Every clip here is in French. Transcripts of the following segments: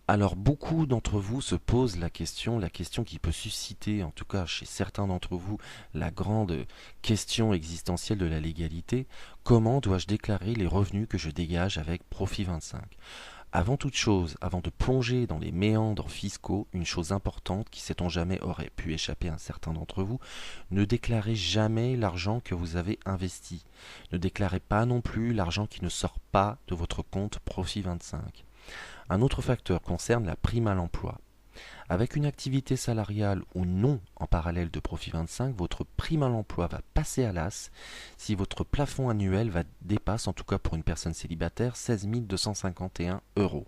Alors beaucoup d'entre vous se posent la question qui peut susciter, en tout cas chez certains d'entre vous, la grande question existentielle de la légalité: comment dois-je déclarer les revenus que je dégage avec Profit 25? Avant toute chose, avant de plonger dans les méandres fiscaux, une chose importante qui, sait-on jamais, aurait pu échapper à certains d'entre vous: ne déclarez jamais l'argent que vous avez investi. Ne déclarez pas non plus l'argent qui ne sort pas de votre compte Profit 25. Un autre facteur concerne la prime à l'emploi. Avec une activité salariale ou non en parallèle de Profit 25, votre prime à l'emploi va passer à l'as si votre plafond annuel dépasse, en tout cas pour une personne célibataire, 16 251 €.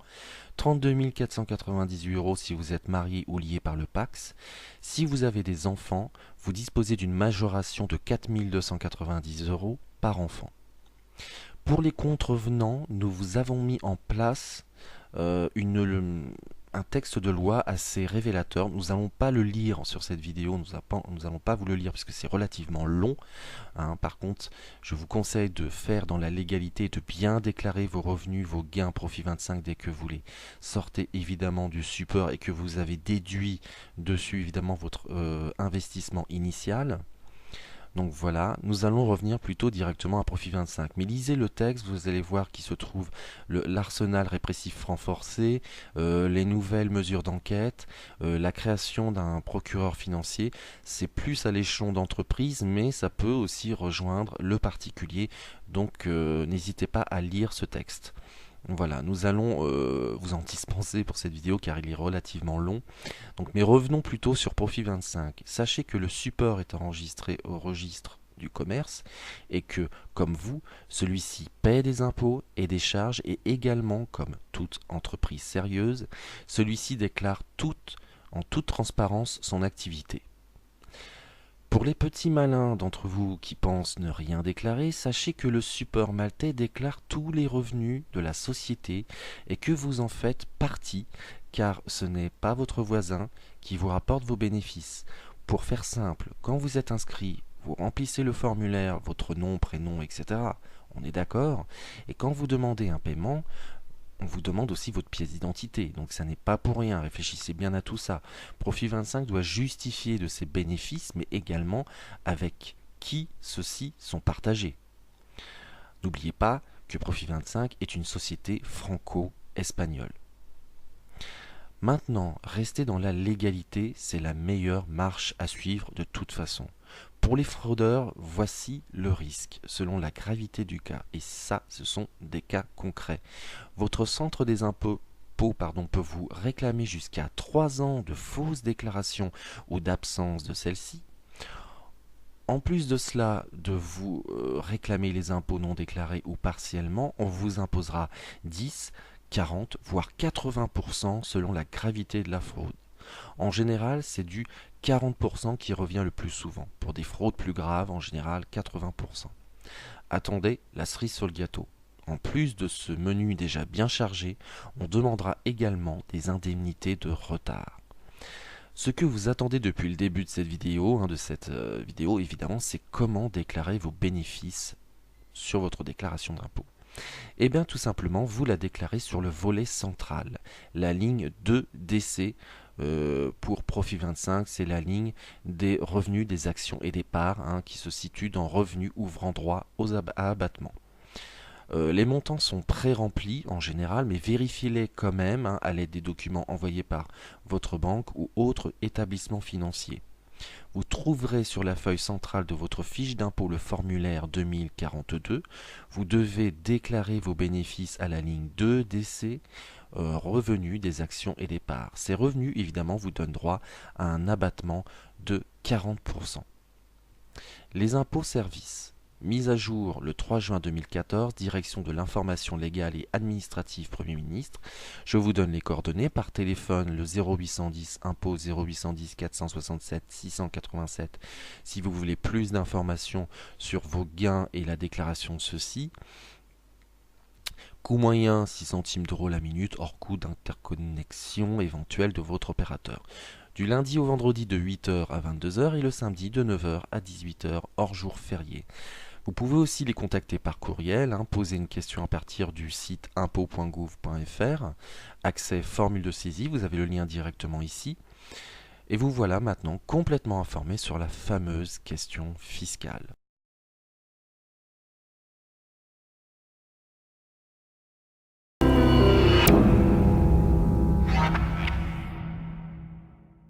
32 498 € si vous êtes marié ou lié par le PACS. Si vous avez des enfants, vous disposez d'une majoration de 4 290 € par enfant. Pour les contrevenants, nous vous avons mis en place un texte de loi assez révélateur. Nous n'allons pas le lire sur cette vidéo, nous n'allons pas vous le lire parce que c'est relativement long. Par contre, je vous conseille de faire dans la légalité et de bien déclarer vos revenus, vos gains Profit 25 dès que vous les sortez évidemment du support et que vous avez déduit dessus évidemment votre investissement initial. Donc voilà, nous allons revenir plutôt directement à Profit 25. Mais lisez le texte, vous allez voir qu'il se trouve l'arsenal répressif renforcé, les nouvelles mesures d'enquête, la création d'un procureur financier. C'est plus à l'échelon d'entreprise, mais ça peut aussi rejoindre le particulier. Donc n'hésitez pas à lire ce texte. Voilà, nous allons vous en dispenser pour cette vidéo car il est relativement long. Mais revenons plutôt sur Profit 25. Sachez que le support est enregistré au registre du commerce et que, comme vous, celui-ci paie des impôts et des charges, et également, comme toute entreprise sérieuse, celui-ci déclare en toute transparence son activité. Pour les petits malins d'entre vous qui pensent ne rien déclarer, sachez que le support maltais déclare tous les revenus de la société et que vous en faites partie, car ce n'est pas votre voisin qui vous rapporte vos bénéfices. Pour faire simple, quand vous êtes inscrit, vous remplissez le formulaire, votre nom, prénom, etc. On est d'accord? Et quand vous demandez un paiement, on vous demande aussi votre pièce d'identité, donc ça n'est pas pour rien, réfléchissez bien à tout ça. Profit 25 doit justifier de ses bénéfices, mais également avec qui ceux-ci sont partagés. N'oubliez pas que Profit 25 est une société franco-espagnole. Maintenant, rester dans la légalité, c'est la meilleure marche à suivre de toute façon. Pour les fraudeurs, voici le risque, selon la gravité du cas. Et ça, ce sont des cas concrets. Votre centre des impôts peut vous réclamer jusqu'à 3 ans de fausses déclarations ou d'absence de celles-ci. En plus de cela, de vous réclamer les impôts non déclarés ou partiellement, on vous imposera 10, 40, voire 80% selon la gravité de la fraude. En général, c'est du 40% qui revient le plus souvent. Pour des fraudes plus graves, en général 80%. Attendez la cerise sur le gâteau. En plus de ce menu déjà bien chargé, on demandera également des indemnités de retard. Ce que vous attendez depuis le début de cette vidéo, évidemment, c'est comment déclarer vos bénéfices sur votre déclaration d'impôt. Eh bien, tout simplement, vous la déclarez sur le volet central, la ligne 2DC. Pour Profit 25, c'est la ligne des revenus, des actions et des parts qui se situe dans revenus ouvrant droit à abattement. Les montants sont pré-remplis en général, mais vérifiez-les quand même à l'aide des documents envoyés par votre banque ou autre établissement financier. Vous trouverez sur la feuille centrale de votre fiche d'impôt le formulaire 2042. Vous devez déclarer vos bénéfices à la ligne 2DC, revenus des actions et des parts. Ces revenus, évidemment, vous donnent droit à un abattement de 40%. Les impôts services. Mise à jour le 3 juin 2014, direction de l'information légale et administrative Premier ministre. Je vous donne les coordonnées par téléphone, le 0810 impôt 0810 467 687 si vous voulez plus d'informations sur vos gains et la déclaration de ceux-ci. Coût moyen 6 centimes d'euros la minute hors coût d'interconnexion éventuelle de votre opérateur. Du lundi au vendredi de 8 heures à 22 heures et le samedi de 9 heures à 18 heures hors jour férié. Vous pouvez aussi les contacter par courriel, poser une question à partir du site impôts.gouv.fr, accès formule de saisie, vous avez le lien directement ici. Et vous voilà maintenant complètement informé sur la fameuse question fiscale.